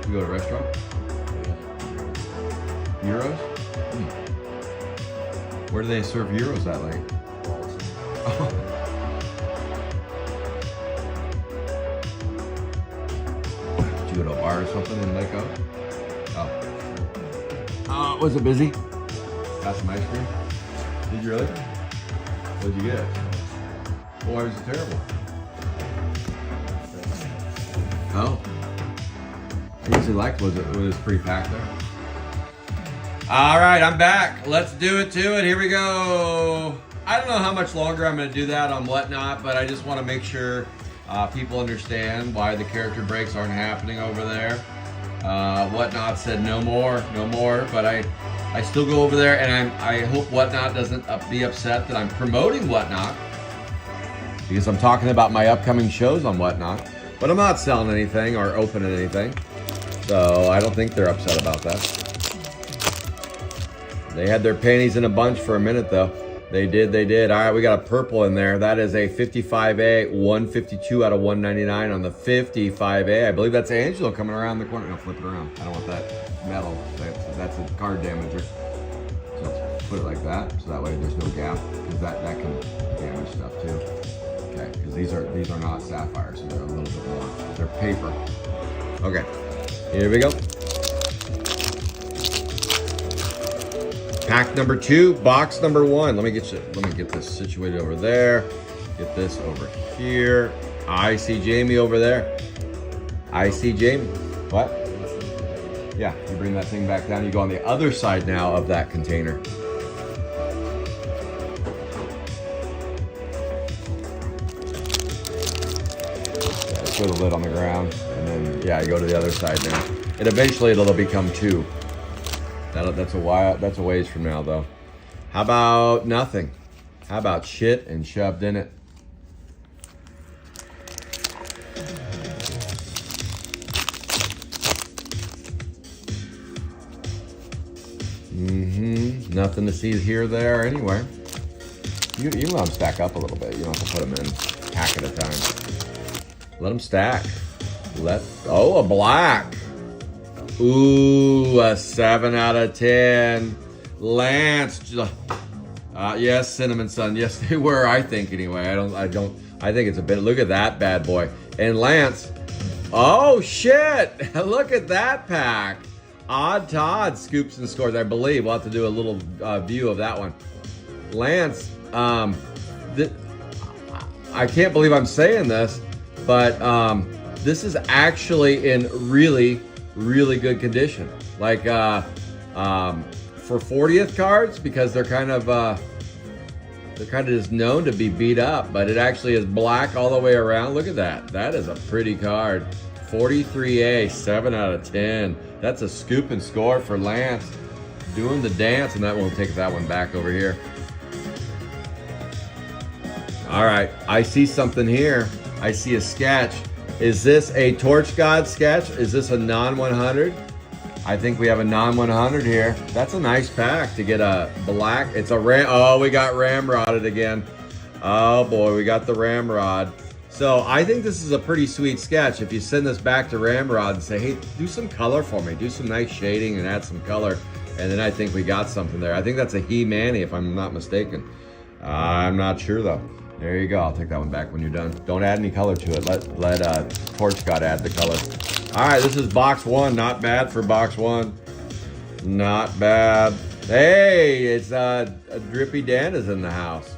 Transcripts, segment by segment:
You go to a restaurant? Euros? Where do they serve euros that late? Oh. Did you go to a bar or something in Lake Oak? Oh. Was it busy? Got some ice cream? Did you really? What'd you get? Why was it terrible? Oh. I usually liked it was pretty packed there. All right, I'm back. Let's do it to it. Here we go. I don't know how much longer I'm going to do that on Whatnot, but I just want to make sure people understand why the character breaks aren't happening over there. Whatnot said no more, but I still go over there, and I hope Whatnot doesn't be upset that I'm promoting Whatnot, because I'm talking about my upcoming shows on Whatnot, but I'm not selling anything or opening anything, so I don't think they're upset about that. They had their panties in a bunch for a minute, though. They did. All right, we got a purple in there. That is a 55A, 152 out of 199 on the 55A. I believe that's Angelo coming around the corner. No, flip it around. I don't want that metal. That's a card damager. So let's put it like that, so that way there's no gap, because that can damage stuff too. Okay, because these are not sapphires, so they're a little bit more. They're paper. Okay, here we go. Pack number 2, box number 1. Let me get this situated over there. Get this over here. I see Jamie over there. I see Jamie. What? Yeah, you bring that thing back down. You go on the other side now of that container. Yeah, put the lid on the ground, and then yeah, you go to the other side now. And eventually it'll become 2. That's a ways from now, though. How about nothing? How about shit and shoved in it? Nothing to see here, there, anywhere. You can let them stack up a little bit. You don't have to put them in pack at a time. Let them stack. A black. Ooh, a 7 out of 10. Lance. Yes, Cinnamon Sun. Yes, they were, I think, anyway. I think it's a bit. Look at that bad boy. And Lance. Oh, shit. Look at that pack. Odd Todd scoops and scores, I believe. We'll have to do a little view of that one. Lance, I can't believe I'm saying this, but this is actually in really good condition. Like for 40th cards, because they're kind of just known to be beat up, but it actually is black all the way around. Look at that. That is a pretty card. 43A, 7 out of 10. That's a scoop and score for Lance. Doing the dance, and that won't take that one back over here. All right, I see something here. I see a sketch. Is this a Torch God sketch? Is this a non-100? I think we have a non-100 here. That's a nice pack to get a black. It's a ram. Oh, we got ramrodded again. Oh boy, we got the ramrod. So I think this is a pretty sweet sketch. If you send this back to Ramrod and say, hey, do some color for me. Do some nice shading and add some color. And then I think we got something there. I think that's a He-Manny, if I'm not mistaken. I'm not sure, though. There you go. I'll take that one back when you're done. Don't add any color to it. Let Torch God add the color. All right, this is box 1. Not bad for box 1. Not bad. Hey, it's Drippy Dan is in the house.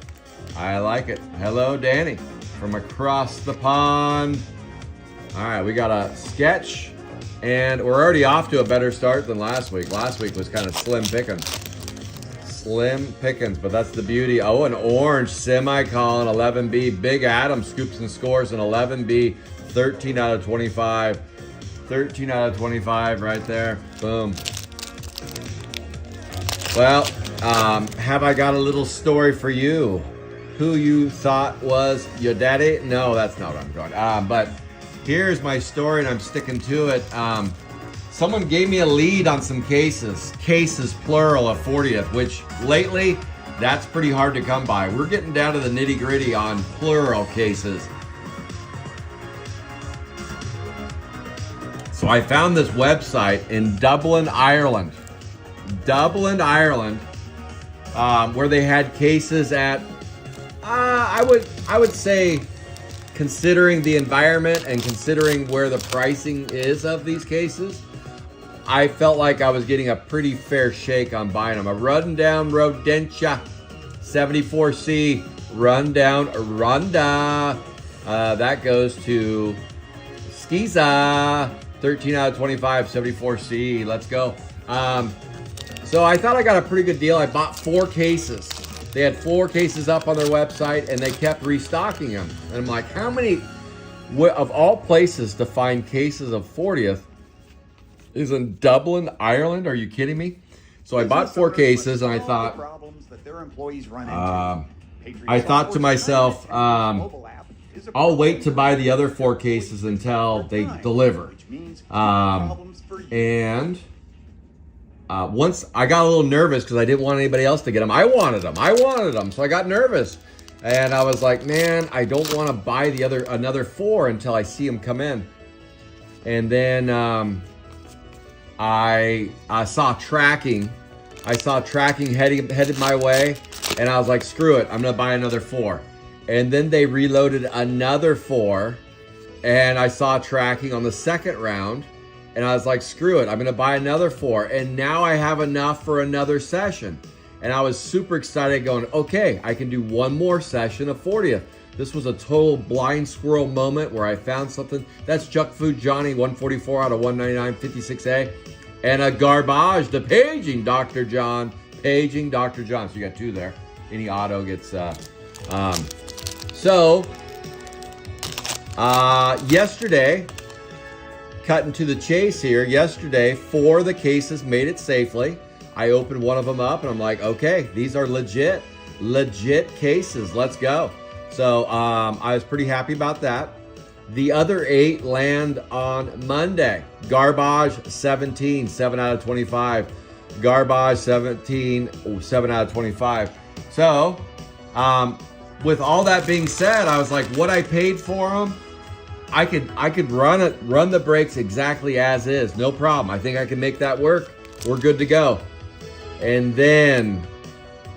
I like it. Hello, Danny. From across the pond. All right, we got a sketch, and we're already off to a better start than last week. Last week was kind of slim pickings. Slim pickings, but that's the beauty. Oh, an orange semicolon 11B. Big Adam scoops and scores an 11B. 13 out of 25. 13 out of 25 right there. Boom. Well, have I got a little story for you? Who you thought was your daddy? No, that's not what I'm going. But here's my story, and I'm sticking to it. Someone gave me a lead on some cases. Cases, plural, of 40th, which lately, that's pretty hard to come by. We're getting down to the nitty-gritty on plural cases. So I found this website in Dublin, Ireland. Where they had cases at, I would say, considering the environment and considering where the pricing is of these cases, I felt like I was getting a pretty fair shake on buying them. A rundown Rodentia 74C rundown Ronda. That goes to Skiza 13 out of 25 74C. Let's go. So I thought I got a pretty good deal. I bought 4 cases. They had 4 cases up on their website and they kept restocking them. And I'm like, how many, of all places to find cases of 40th is in Dublin, Ireland? Are you kidding me? So I bought 4 cases and I thought, to myself, I'll wait to buy the other 4 cases until they deliver. Once I got a little nervous because I didn't want anybody else to get them. I wanted them. So I got nervous. And I was like, man, I don't want to buy another 4 until I see them come in. And then I saw tracking. Headed my way. And I was like, screw it. I'm going to buy another 4. And then they reloaded another 4. And I saw tracking on the second round. And I was like, screw it, I'm gonna buy another 4. And now I have enough for another session. And I was super excited going, okay, I can do one more session of 40th. This was a total blind squirrel moment where I found something. That's Junk Food Johnny, 144 out of 199, 56A. And a garbage, the Paging Dr. John. Paging Dr. John, so you got 2 there. Any auto gets, yesterday, cutting to the chase here, yesterday, 4 of the cases made it safely. I opened one of them up and I'm like, okay, these are legit cases. Let's go. So I was pretty happy about that. The other 8 land on Monday. Garbage 17, 7 out of 25. Garbage 17, 7 out of 25. So with all that being said, I was like, what I paid for them, I could run the brakes exactly as is, no problem. I think I can make that work. We're good to go. And then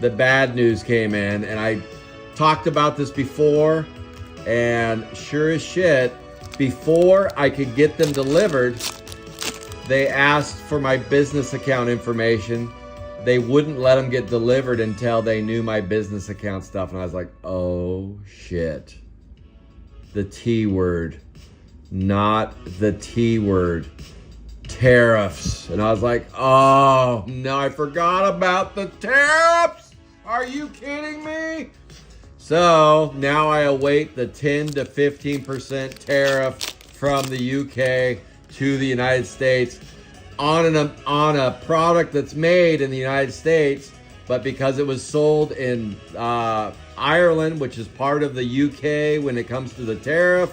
the bad news came in, and I talked about this before, and sure as shit, before I could get them delivered, they asked for my business account information. They wouldn't let them get delivered until they knew my business account stuff, and I was like, oh shit. The T word, not the T word, tariffs. And I was like, oh no, I forgot about the tariffs. Are you kidding me? So now I await the 10 to 15% tariff from the UK to the United States on a product that's made in the United States, but because it was sold in Ireland, which is part of the UK when it comes to the tariff,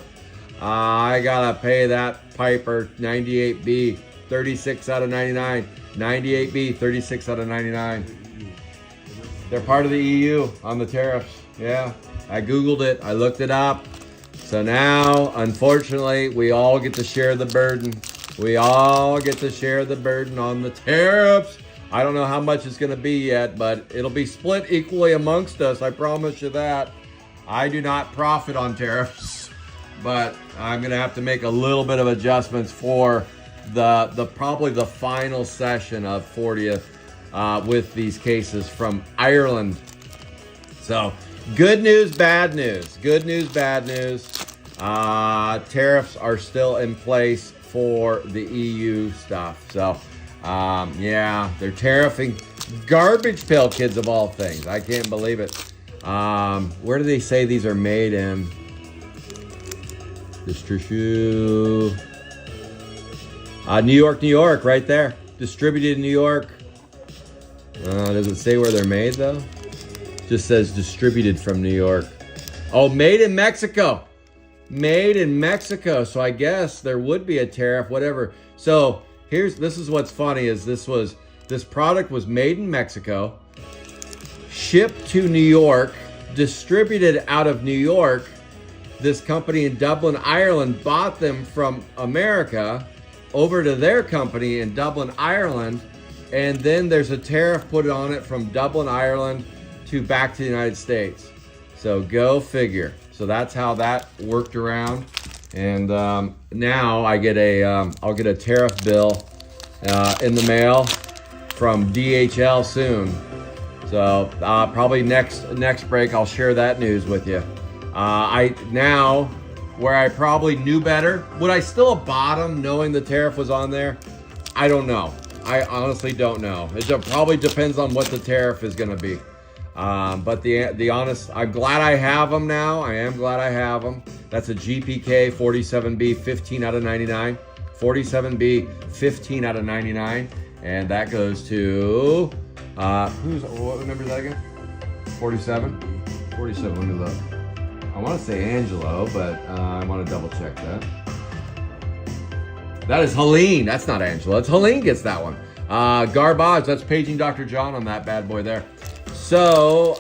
I gotta pay that piper. 98B, 36 out of 99. 98B, 36 out of 99. They're part of the EU on the tariffs. Yeah, I Googled it. I looked it up. So now, unfortunately, we all get to share the burden. We all get to share the burden on the tariffs. I don't know how much it's going to be yet, but it'll be split equally amongst us. I promise you that. I do not profit on tariffs, but I'm going to have to make a little bit of adjustments for probably the final session of 40th with these cases from Ireland. So good news, bad news. Good news, bad news. Tariffs are still in place for the EU stuff. So yeah, they're tariffing garbage pail kids of all things. I can't believe it. Where do they say these are made in? New York, New York, right there. Distributed in New York. Does it say where they're made though? Just says distributed from New York. Oh, made in Mexico. Made in Mexico. So I guess there would be a tariff, whatever. So this is what's funny is this product was made in Mexico, shipped to New York, distributed out of New York. This company in Dublin, Ireland bought them from America, over to their company in Dublin, Ireland, and then there's a tariff put on it from Dublin, Ireland to back to the United States. So go figure. So that's how that worked around. And now I get I'll get a tariff bill in the mail from DHL soon. So probably next break I'll share that news with you. Where I probably knew better, would I still have bought them knowing the tariff was on there? I don't know. I honestly don't know. It probably depends on what the tariff is going to be. But the honest, I'm glad I have them now. I am glad I have them. That's a GPK 47B 15 out of 99. 47B 15 out of 99. And that goes to, what number is that again? 47? 47, let me look. I want to say Angelo, but I want to double check that. That is Helene. That's not Angelo. It's Helene gets that one. Garbage. That's paging Dr. John on that bad boy there. So,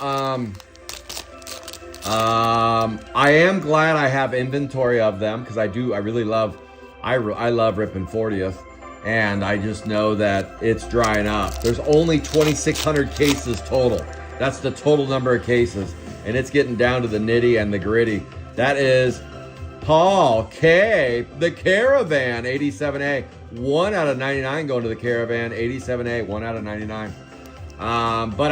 I am glad I have inventory of them because I really love, I love ripping 40th. And I just know that it's drying up. There's only 2,600 cases total. That's the total number of cases. And it's getting down to the nitty and the gritty. That is Paul K. The Caravan, 87A. 1 out of 99 going to the Caravan, 87A, 1 out of 99. But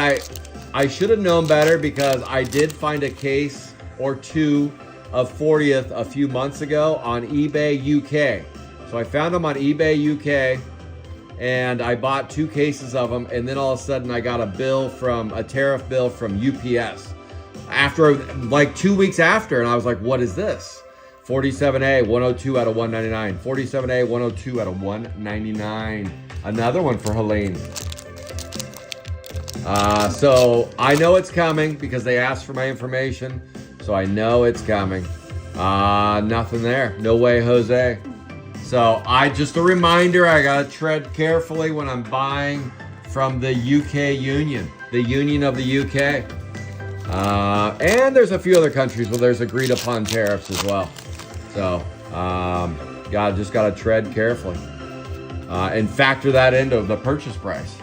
I should have known better because I did find a case or two of 40th a few months ago on eBay UK. So I found them on eBay UK and I bought 2 cases of them. And then all of a sudden I got a tariff bill from UPS. After like 2 weeks after, and I was like, what is this? 47A, 102 out of 199. 47A, 102 out of 199. Another one for Helene. So I know it's coming because they asked for my information. So I know it's coming. Nothing there. No way, Jose. So just a reminder, I gotta tread carefully when I'm buying from the UK Union. The Union of the UK. And there's a few other countries where there's agreed upon tariffs as well. So, just gotta tread carefully and factor that into the purchase price.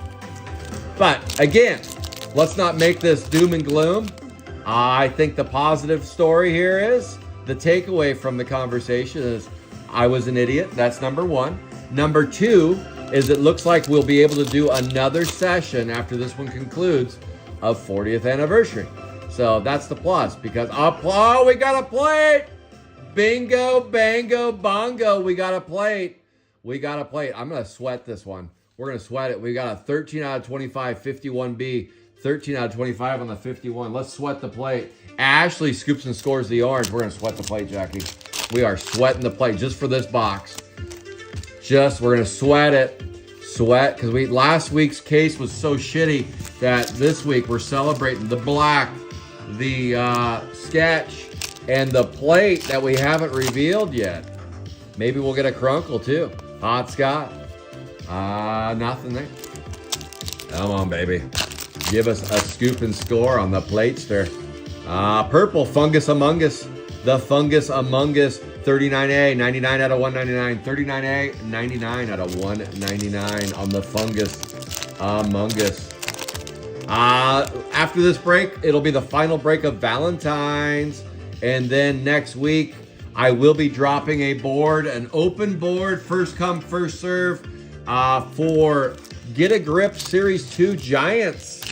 But again, let's not make this doom and gloom. I think the positive story here is the takeaway from the conversation is I was an idiot. That's number 1. Number 2 is it looks like we'll be able to do another session after this one concludes of 40th anniversary. So that's the plus because, we got a plate. Bingo, bango, bongo. We got a plate. I'm going to sweat this one. We're going to sweat it. We got a 13 out of 25, 51B. 13 out of 25 on the 51. Let's sweat the plate. Ashley scoops and scores the orange. We're going to sweat the plate, Jackie. We are sweating the plate just for this box. We're going to sweat it. Sweat, because last week's case was so shitty that this week we're celebrating the black, the sketch, and the plate that we haven't revealed yet. Maybe we'll get a crunkle too. Hot Scott. Nothing there. Come on, baby. Give us a scoop and score on the platester. Purple, Fungus Among Us. The Fungus Among Us, 39A, 99 out of 199. 39A, 99 out of 199 on the Fungus Among Us. After this break, it'll be the final break of Valentine's. And then next week, I will be dropping a board, an open board, first come, first serve, for Get a Grip Series 2 Giants.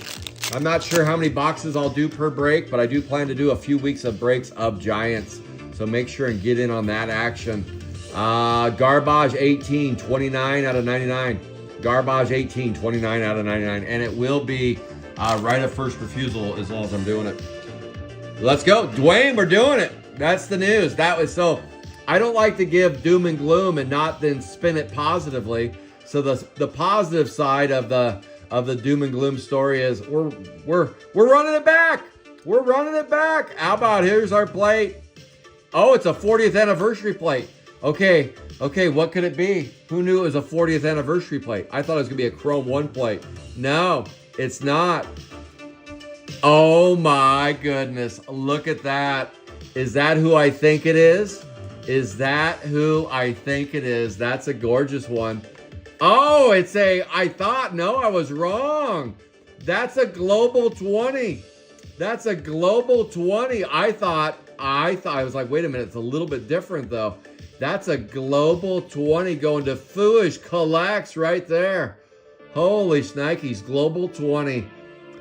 I'm not sure how many boxes I'll do per break, but I do plan to do a few weeks of breaks of Giants. So make sure and get in on that action. Garbage 18, 29 out of 99. Garbage 18, 29 out of 99. And it will be right of first refusal as long as I'm doing it. Let's go. Dwayne, we're doing it. That's the news. That was so. I don't like to give doom and gloom and not then spin it positively. So the positive side of the doom and gloom story is we're running it back. We're running it back. How about here's our plate? Oh, it's a 40th anniversary plate. Okay, what could it be? Who knew it was a 40th anniversary plate? I thought it was gonna be a Chrome 1 plate. No, it's not. Oh my goodness, look at that. Is that who I think it is? Is that who I think it is? That's a gorgeous one. Oh, no, I was wrong. That's a global 20. That's a global 20. I was like, wait a minute, it's a little bit different though. That's a global 20 going to Fooish Collects right there. Holy shnikes, global 20.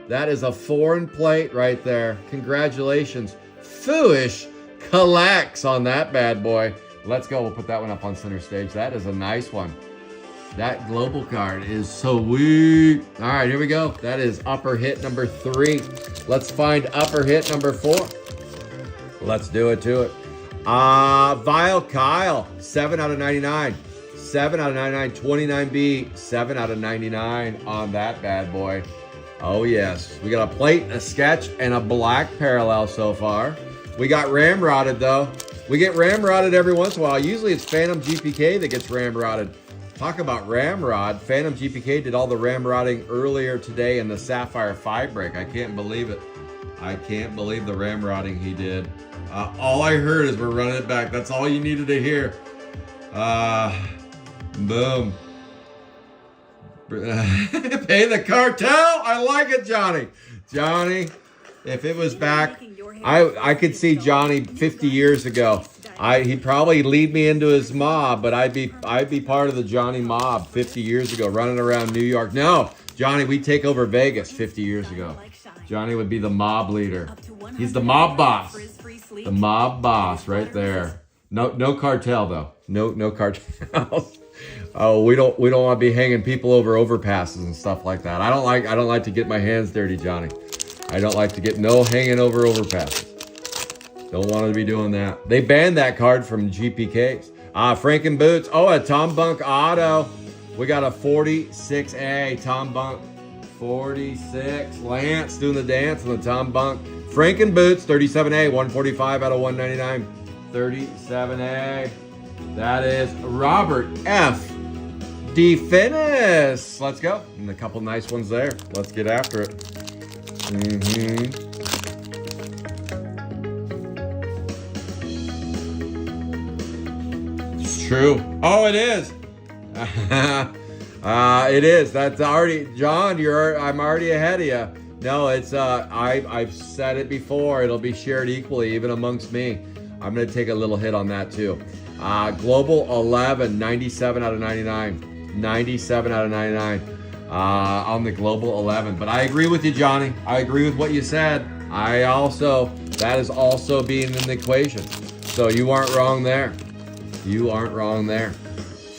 That is a foreign plate right there. Congratulations. Fooish Collects on that bad boy. Let's go. We'll put that one up on center stage. That is a nice one. That global card is sweet. All right, here we go. That is upper hit number 3. Let's find upper hit number 4. Let's do it to it. Vile Kyle, 7 out of 99. 7 out of 99, 29B, 7 out of 99 on that bad boy. Oh yes, we got a plate, a sketch, and a black parallel so far. We got ramrodded though. We get ramrodded every once in a while. Usually it's Phantom GPK that gets ramrodded. Talk about ramrod. Phantom GPK did all the ramrodding earlier today in the Sapphire 5 break. I can't believe it. I can't believe the ramrodding he did. All I heard is we're running it back. That's all you needed to hear. Boom. Pay the cartel. I like it, Johnny. Johnny, if it was back, I could see Johnny 50 years ago. He'd probably lead me into his mob, but I'd be part of the Johnny mob 50 years ago, running around New York. No, Johnny, we'd take over Vegas 50 years ago. Johnny would be the mob leader. He's the mob boss. The mob boss right there. No cartel though. No cartels. Oh, we don't want to be hanging people over overpasses and stuff like that. I don't like to get my hands dirty, Johnny. I don't like to get no hanging over overpasses. Don't want to be doing that. They banned that card from GPKs. Franken Boots. Oh, a Tom Bunk auto. We got a 46A Tom Bunk. 46. Lance doing the dance on the Tom Bunk. Franken Boots, 37A, 145 out of 199. 37A. That is Robert F. DeFinis. Let's go. And a couple nice ones there. Let's get after it. It's true. Oh, it is. It is. That's already, John. I'm already ahead of you. No, it's. I've said it before. It'll be shared equally, even amongst me. I'm gonna take a little hit on that too. Global 11, 97 out of 99. 97 out of 99 on the Global 11. But I agree with you, Johnny. I agree with what you said. That is also being in the equation. So you aren't wrong there. You aren't wrong there.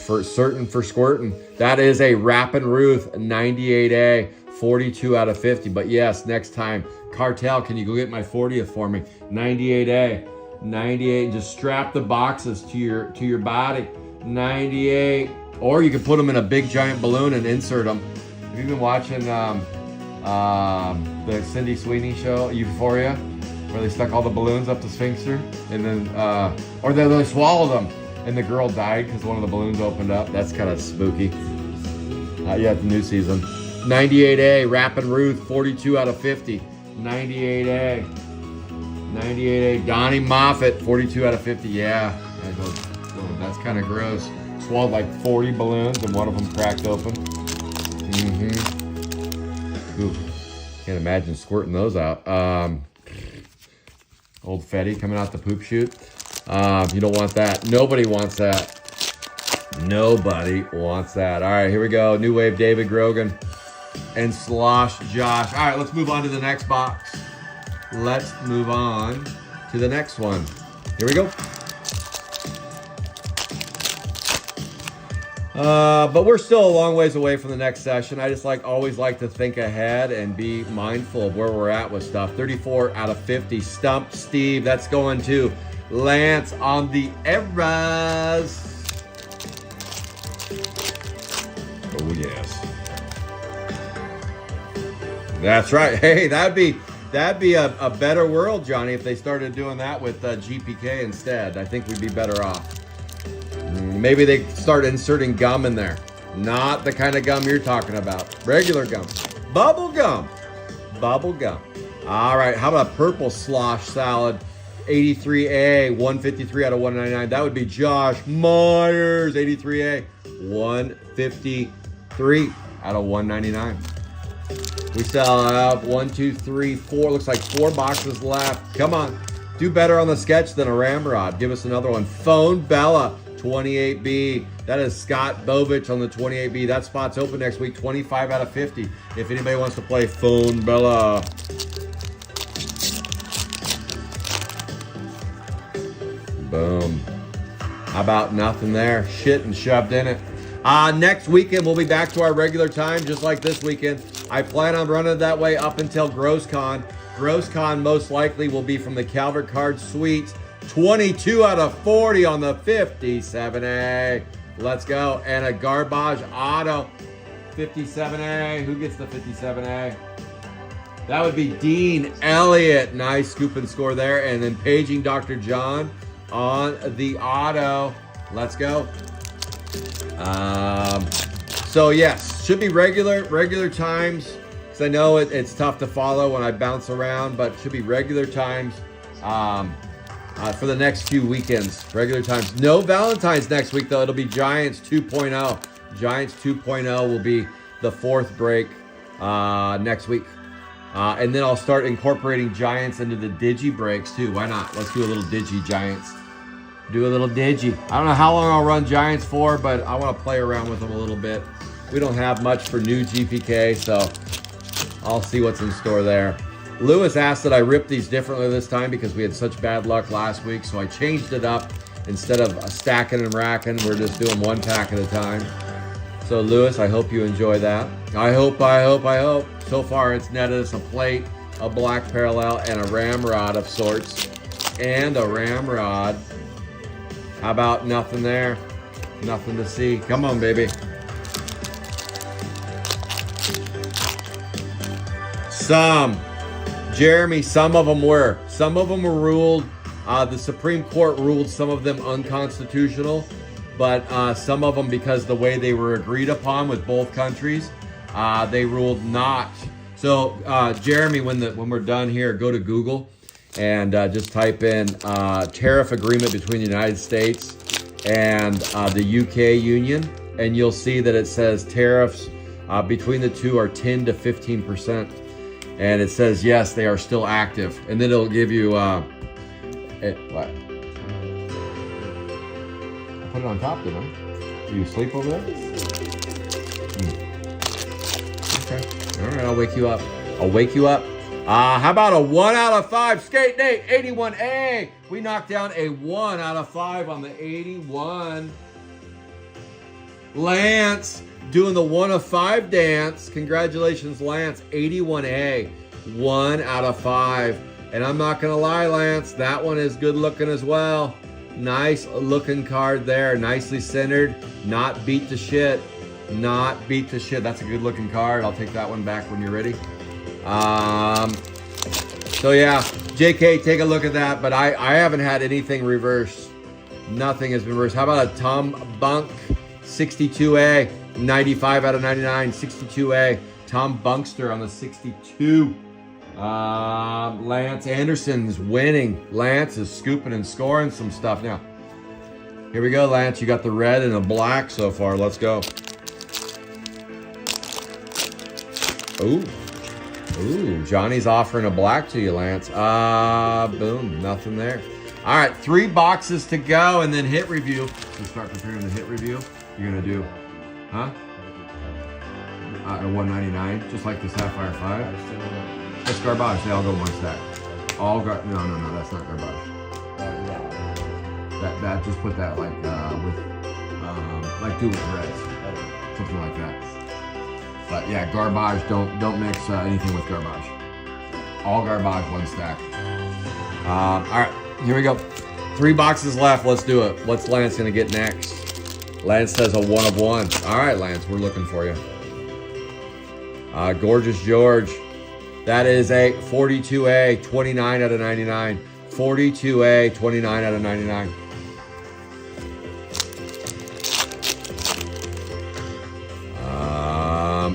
For certain, for squirting. That is a Rappin' Ruth 98A, 42 out of 50. But yes, next time, Cartel, can you go get my 40th for me? 98A. 98, just strap the boxes to your body. 98, or you can put them in a big giant balloon and insert them. Have you been watching the Cindy Sweeney show, Euphoria, where they stuck all the balloons up the sphincter and then, or they swallowed them and the girl died because one of the balloons opened up? That's kind of spooky. Yeah, the new season. 98A, Rappin' Ruth, 42 out of 50. 98A. 98A, Donnie Moffat, 42 out of 50. Yeah, that's kind of gross. Swallowed like 40 balloons and one of them cracked open. Ooh, can't imagine squirting those out. Old Fetty coming out the poop chute. You don't want that. Nobody wants that. Nobody wants that. All right, here we go. New Wave David Grogan and Slosh Josh. All right, let's move on to the next box. Let's move on to the next one. Here we go. But we're still a long ways away from the next session. I just always like to think ahead and be mindful of where we're at with stuff. 34 out of 50. Stump Steve. That's going to Lance on the Eras. Oh, yes. That's right. Hey, that'd be a better world, Johnny, if they started doing that with GPK instead. I think we'd be better off. Maybe they start inserting gum in there. Not the kind of gum you're talking about. Regular gum. Bubble gum. Bubble gum. All right, how about a purple slosh salad? 83A, 153 out of 199. That would be Josh Myers, 83A, 153 out of 199. We still have 1, 2, 3, 4. Looks like 4 boxes left. Come on. Do better on the sketch than a ramrod. Give us another one. Phone Bella, 28B. That is Scott Bovich on the 28B. That spot's open next week, 25 out of 50. If anybody wants to play Phone Bella. Boom. How about nothing there? Shit and shoved in it. Next weekend, we'll be back to our regular time, just like this weekend. I plan on running it that way up until GrossCon. GrossCon most likely will be from the Calvert Cards Suites. 22 out of 40 on the 57A. Let's go. And a garbage auto. 57A. Who gets the 57A? That would be Dean Elliott. Nice scoop and score there. And then paging Dr. John on the auto. Let's go. So yes, should be regular times, because I know it's tough to follow when I bounce around, but should be regular times for the next few weekends. Regular times. No Valentine's next week though. It'll be Giants 2.0. Giants 2.0 will be the 4th break next week. And then I'll start incorporating Giants into the Digi breaks too. Why not? Let's do a little Digi Giants. Do a little Digi. I don't know how long I'll run Giants for, but I want to play around with them a little bit. We don't have much for new GPK, so I'll see what's in store there. Lewis asked that I rip these differently this time because we had such bad luck last week, so I changed it up. Instead of stacking and racking, we're just doing 1 pack at a time. So Lewis, I hope you enjoy that. I hope. So far it's netted us a plate, a black parallel, and a ramrod of sorts. And a ramrod. How about nothing there? Nothing to see. Come on, baby. Jeremy, some of them were. Some of them were ruled, the Supreme Court ruled some of them unconstitutional, but some of them, because the way they were agreed upon with both countries, they ruled not. So, Jeremy, when we're done here, go to Google and just type in tariff agreement between the United States and the UK Union, and you'll see that it says tariffs between the two are 10 to 15%. And it says, yes, they are still active. And then it'll give you, what? I put it on top, didn't I? Do you sleep over there? Okay. All right, I'll wake you up. How about a 1 out of 5? Skate Nate, 81A. We knocked down a 1 out of 5 on the 81. Lance doing the 1 of 5 dance. Congratulations, Lance. 81A. 1 out of 5. And I'm not going to lie, Lance, that one is good looking as well. Nice looking card there. Nicely centered. Not beat to shit. That's a good looking card. I'll take that one back when you're ready. So yeah, JK, take a look at that. But I haven't had anything reversed. Nothing has been reversed. How about a Tom Bunk 62A? 95 out of 99, 62A. Tom Bunkster on the 62. Lance Anderson's winning. Lance is scooping and scoring some stuff now. Here we go, Lance. You got the red and the black so far. Let's go. Ooh, Johnny's offering a black to you, Lance. Boom, nothing there. All right, 3 boxes to go, and then hit review. So start preparing the hit review. You're gonna do, huh? At 199, just like this Sapphire 5. That's garbage. They all go 1 stack. No, that's not garbage. That just put that like do with reds, something like that. But yeah, garbage. Don't mix anything with garbage. All garbage, 1 stack. All right, here we go. 3 boxes left. Let's do it. What's Lance gonna get next? Lance says a 1 of 1. All right, Lance, we're looking for you. Gorgeous George. That is a 42A, 29 out of 99. 42A, 29 out of 99.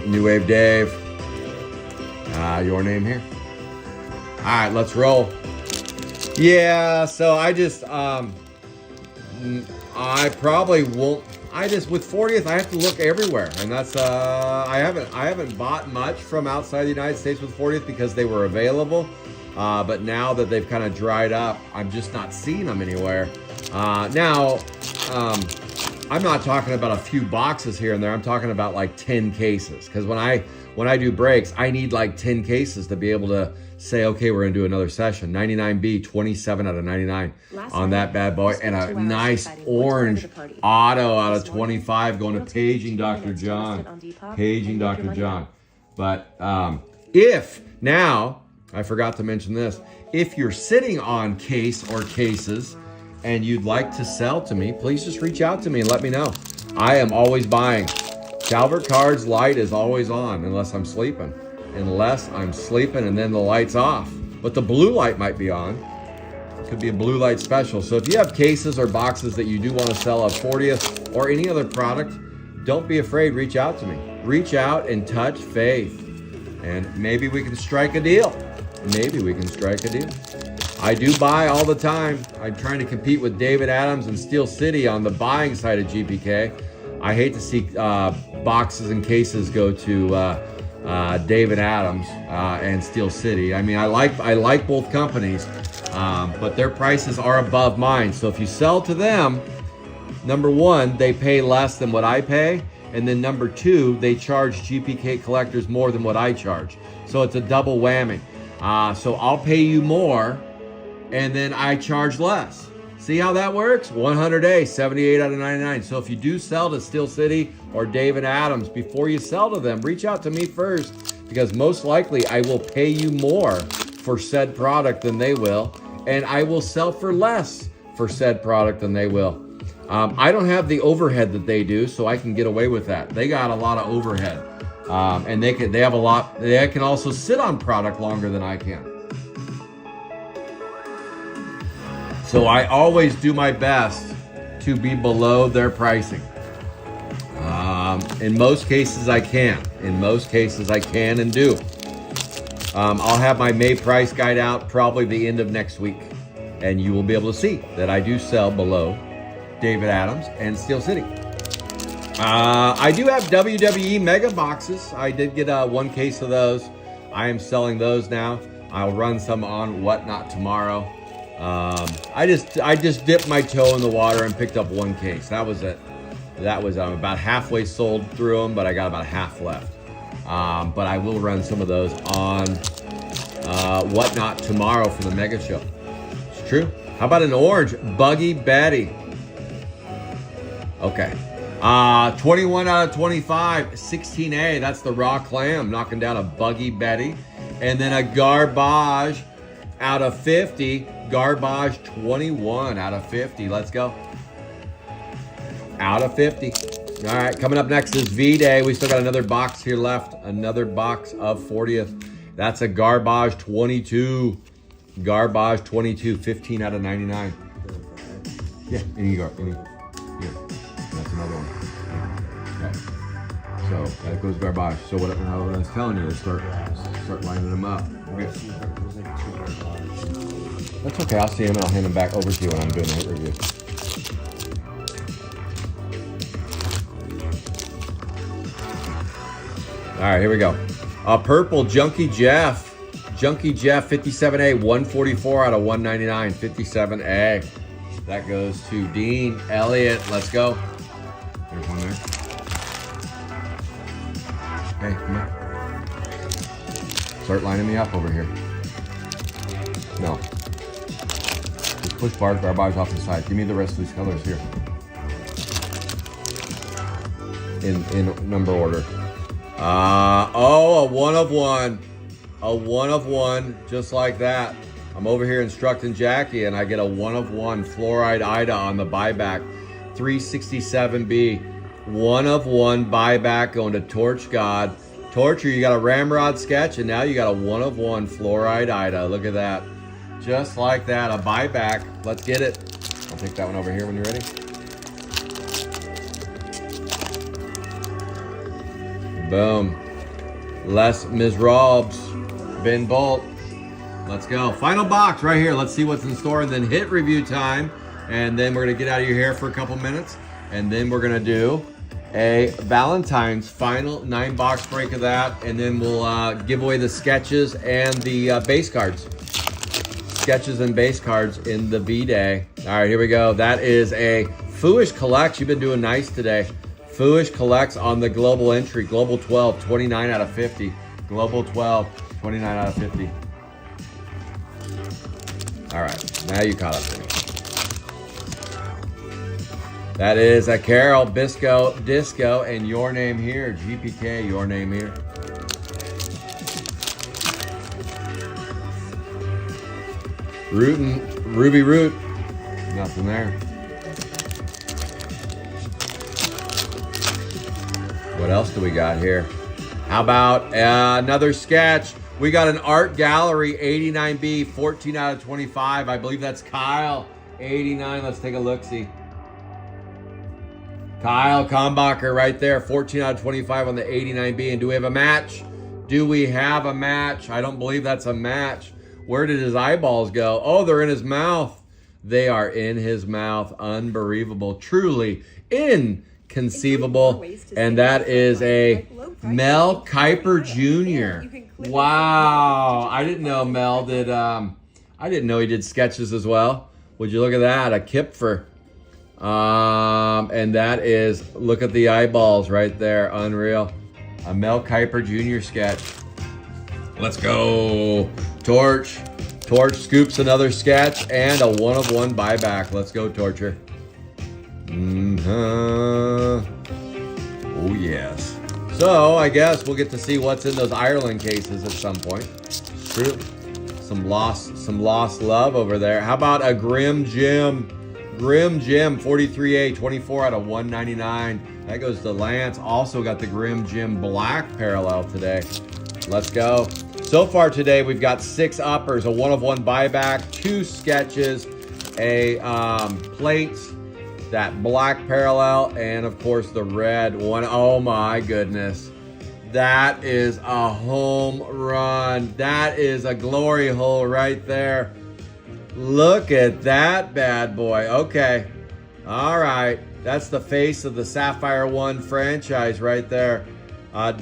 New Wave Dave. Your name here. All right, let's roll. Yeah, so I just, I probably won't. With 40th, I have to look everywhere, and that's I haven't bought much from outside the United States with 40th because they were available, but now that they've kind of dried up, I'm just not seeing them anywhere. Now, I'm not talking about a few boxes here and there. I'm talking about like 10 cases, because when I do breaks, I need like 10 cases to be able to say, okay, we're gonna do another session. 99B, 27 out of 99 on that bad boy, and a nice orange auto out of 25 going to Paging Dr. John. Paging Dr. John. But if now, I forgot to mention this, if you're sitting on case or cases and you'd like to sell to me, please just reach out to me and let me know. I am always buying. Calvert Cards light is always on unless I'm sleeping. Unless I'm sleeping and then the light's off. But the blue light might be on. It could be a blue light special. So if you have cases or boxes that you do want to sell of 40th or any other product, don't be afraid, reach out to me. Reach out and touch faith. And maybe we can strike a deal. Maybe we can strike a deal. I do buy all the time. I'm trying to compete with David Adams and Steel City on the buying side of GPK. I hate to see boxes and cases go to David Adams and Steel City. I mean, I like both companies, but their prices are above mine. So if you sell to them, number one, they pay less than what I pay, and then number two, they charge GPK collectors more than what I charge. So it's a double whammy. So I'll pay you more, and then I charge less. See how that works? 100A, 78 out of 99. So if you do sell to Steel City or David Adams, before you sell to them, reach out to me first, because most likely I will pay you more for said product than they will, and I will sell for less for said product than they will. I don't have the overhead that they do, so I can get away with that. They got a lot of overhead, and they have a lot. They can also sit on product longer than I can. So I always do my best to be below their pricing. In most cases I can. In most cases I can and do. I'll have my May price guide out probably the end of next week, and you will be able to see that I do sell below David Adams and Steel City. I do have WWE mega boxes. I did get one case of those. I am selling those now. I'll run some on Whatnot tomorrow. I just dipped my toe in the water and picked up one case. That was it. That was about halfway sold through them, but I got about half left. But I will run some of those on Whatnot tomorrow for the mega show. It's true. How about an orange Buggy Betty? Okay. 21 out of 25, 16A. That's the raw clam knocking down a Buggy Betty, and then a Garbage out of 50. Garbage 21 out of 50. Let's go. Out of 50. All right, coming up next is V-Day. We still got another box here left. Another box of 40th. That's a Garbage 22. Garbage 22, 15 out of 99. Yeah, any here. That's another one. Okay. So that goes Garbage. So what I was telling you is start lining them up. Okay. That's okay. I'll see him and I'll hand him back over to you when I'm doing the hit review. All right, here we go. Purple Junkie Jeff. Junkie Jeff 57A, 144 out of 199. 57A. That goes to Dean Elliott. Let's go. There's one there. Hey, come on. Start lining me up over here. No. Just push bars, Garbage off the side. Give me the rest of these colors here. In number order. A one of one. A one of one, just like that. I'm over here instructing Jackie, and I get a one of one fluoride Ida on the buyback. 367B. One of one buyback going to Torch God. Torture, you got a ramrod sketch, and now you got a one of one fluoride Ida. Look at that. Just like that, a buyback. Let's get it. I'll take that one over here when you're ready. Boom. Les Misrobs. Ben Bolt. Let's go. Final box right here. Let's see what's in store, and then hit review time. And then we're gonna get out of your hair for a couple minutes, and then we're gonna do a Valentine's final 9-box break of that, and then we'll give away the sketches and the base cards. Sketches and base cards in the V-Day. All right, here we go. That is a Fooish Collects. You've been doing nice today. Fooish Collects on the global entry. Global 12, 29 out of 50. Global 12, 29 out of 50. All right, now you caught up to me. That is a Carol Bisco Disco, and your name here, GPK, your name here. Ruby Root, nothing there. What else do we got here? How about another sketch? We got an Art Gallery 89B, 14 out of 25. I believe that's Kyle, 89. Let's take a look-see. Kyle Kombacher right there, 14 out of 25 on the 89B. And do we have a match? Do we have a match? I don't believe that's a match. Where did his eyeballs go? Oh, they're in his mouth. They are in his mouth. Unbelievable. Truly inconceivable. And that is a Mel Kiper Jr. Wow. I didn't know Mel did, I didn't know he did sketches as well. Would you look at that? A Kipfer. And that is, look at the eyeballs right there. Unreal. A Mel Kiper Jr. sketch. Let's go. Torch scoops another sketch and a 1-of-1 buyback. Let's go, Torcher. Oh, yes. So I guess we'll get to see what's in those Ireland cases at some point. True. Some lost love over there. How about a Grim Jim? Grim Jim, 43A, 24 out of 199. That goes to Lance. Also got the Grim Jim Black parallel today. Let's go. So far today, we've got 6 uppers, a 1-of-1 buyback, 2 sketches, a plates, that black parallel, and of course the red one. Oh my goodness. That is a home run. That is a glory hole right there. Look at that bad boy. Okay. All right. That's the face of the Sapphire One franchise right there.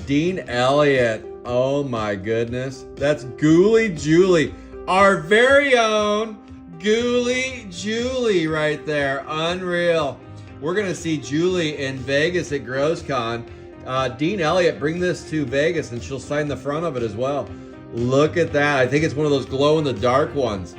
Dean Elliott. Oh my goodness. That's Ghoulie Julie. Our very own Ghoulie Julie right there. Unreal. We're going to see Julie in Vegas at GrossCon. Dean Elliott, bring this to Vegas and she'll sign the front of it as well. Look at that. I think it's one of those glow-in-the-dark ones.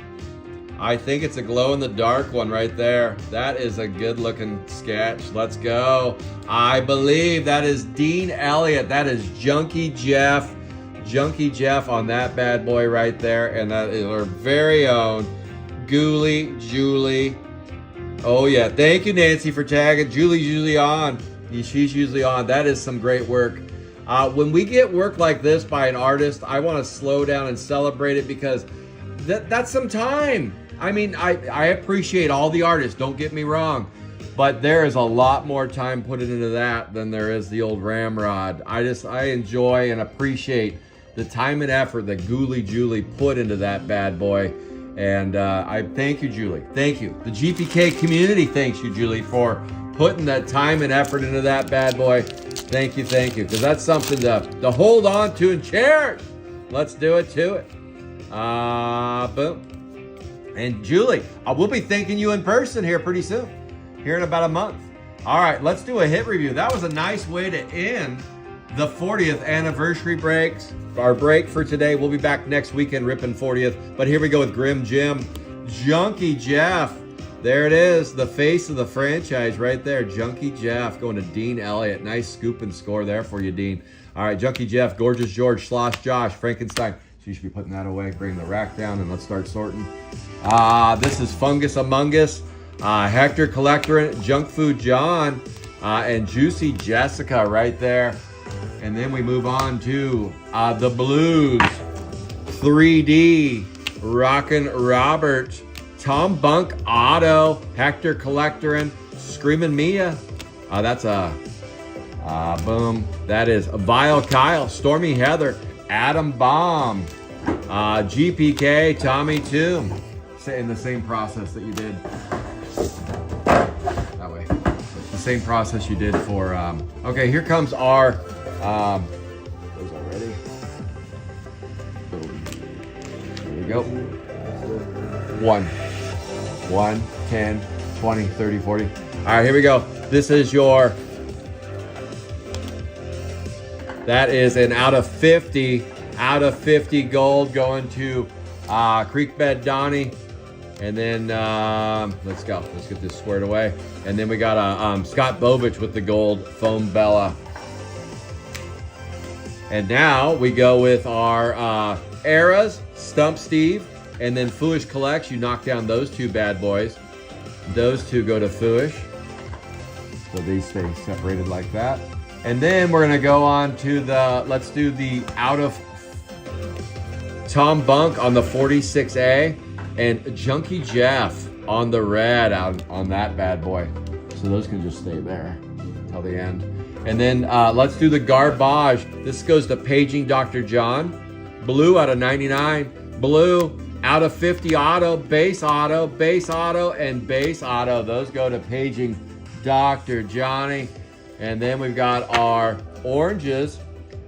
I think it's a glow-in-the-dark one right there. That is a good-looking sketch. Let's go. I believe that is Dean Elliott. That is Junkie Jeff. Junkie Jeff on that bad boy right there. And that is our very own Ghoulie Julie. Oh, yeah. Thank you, Nancy, for tagging Julie on. She's usually on. That is some great work. When we get work like this by an artist, I want to slow down and celebrate it because that's some time. I mean, I appreciate all the artists, don't get me wrong, but there is a lot more time put into that than there is the old Ramrod. I enjoy and appreciate the time and effort that Ghoulie Julie put into that bad boy. And I thank you, Julie. Thank you. The GPK community thanks you, Julie, for putting that time and effort into that bad boy. Thank you, because that's something to hold on to and cherish. Let's do it to it. Boom. And Julie, we'll be thanking you in person here pretty soon, here in about a month. All right, let's do a hit review. That was a nice way to end the 40th anniversary breaks. Our break for today. We'll be back next weekend ripping 40th. But here we go with Grim Jim. Junkie Jeff. There it is, the face of the franchise right there. Junkie Jeff going to Dean Elliott. Nice scoop and score there for you, Dean. All right, Junkie Jeff, Gorgeous George, Slosh Josh, Frankenstein. So you should be putting that away. Bring the rack down and let's start sorting. This is Fungus Among Us, Hector Collector, Junk Food John, and Juicy Jessica right there. And then we move on to the Blues, 3D, Rockin' Robert, Tom Bunk Otto, Hector Collectorin, Screamin' Mia. That's a boom. That is Vile Kyle, Stormy Heather, Adam Bomb, GPK, Tommy too. In the same process that you did. That way. The same process you did for, okay, here comes our, those are ready. Here we go. 1, 10, 20, 30, 40. All right, here we go. This is your, that is an out of 50 gold going to Creekbed Donnie. And then, let's go. Let's get this squared away. And then we got a Scott Bovich with the gold foam Bella. And now we go with our Eras, Stump Steve, and then Fooish Collects. You knock down those two bad boys. Those two go to Fooish. So these stay separated like that. And then we're gonna go on to the, let's do the out of Tom Bunk on the 46A. And Junkie Jeff on the red out on that bad boy. So those can just stay there till the end. And then let's do the garbage. This goes to Paging Dr. John. Blue out of 99. Blue out of 50 auto, base auto, base auto, and base auto. Those go to Paging Dr. Johnny. And then we've got our oranges.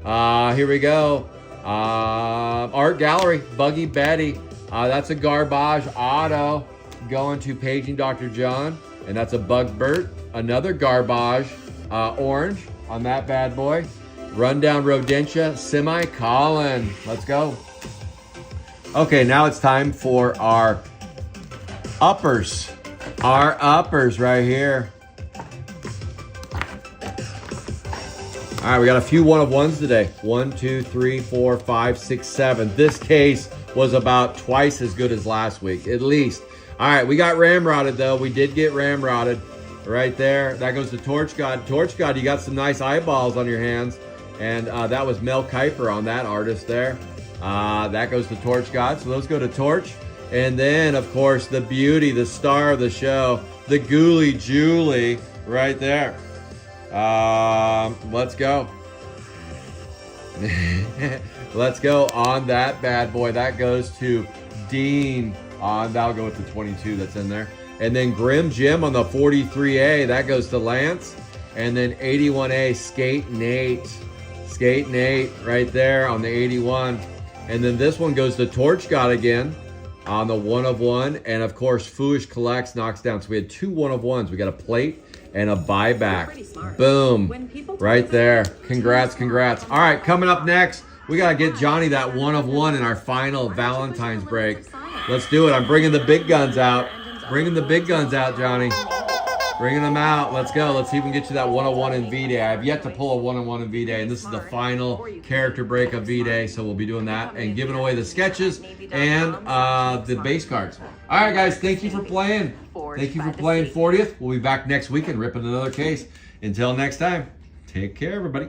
Here we go. Art Gallery, Buggy Betty. That's a garbage auto going to Paging Dr. John. And that's a Bug Burt. Another garbage orange on that bad boy. Rundown Rodentia, Semi Colin. Let's go. Okay, now it's time for our uppers. Our uppers right here. All right, we got a few one of ones today. 1, 2, 3, 4, 5, 6, 7. This case was about twice as good as last week, at least. All right, we got ramrodded though. We did get ramrodded right there. That goes to Torch God. Torch God, you got some nice eyeballs on your hands. And that was Mel Kiper on that artist there. That goes to Torch God. So those go to Torch. And then, of course, the beauty, the star of the show, the Ghoulie Julie right there. Let's go. Let's go on that bad boy. That goes to Dean. That'll go with the 22 that's in there. And then Grim Jim on the 43A. That goes to Lance. And then 81A, Skate Nate. Skate Nate right there on the 81. And then this one goes to Torch God again on the 1 of 1. And of course, Fooish Collects knocks down. So we had 2 1 of 1s. We got a plate and a buyback. Boom. Right there. Congrats, congrats. All right, coming up next, we got to get Johnny that 1 of 1 in our final Valentine's break. Let's do it. I'm bringing the big guns out. Bringing the big guns out, Johnny. Bringing them out. Let's go. Let's see if we can get you that 1 of 1 in V-Day. I have yet to pull a 1 of 1 in V-Day, and this is the final character break of V-Day, so we'll be doing that and giving away the sketches and the base cards. All right, guys, thank you for playing. Thank you for playing 40th. We'll be back next week and ripping another case. Until next time, take care, everybody.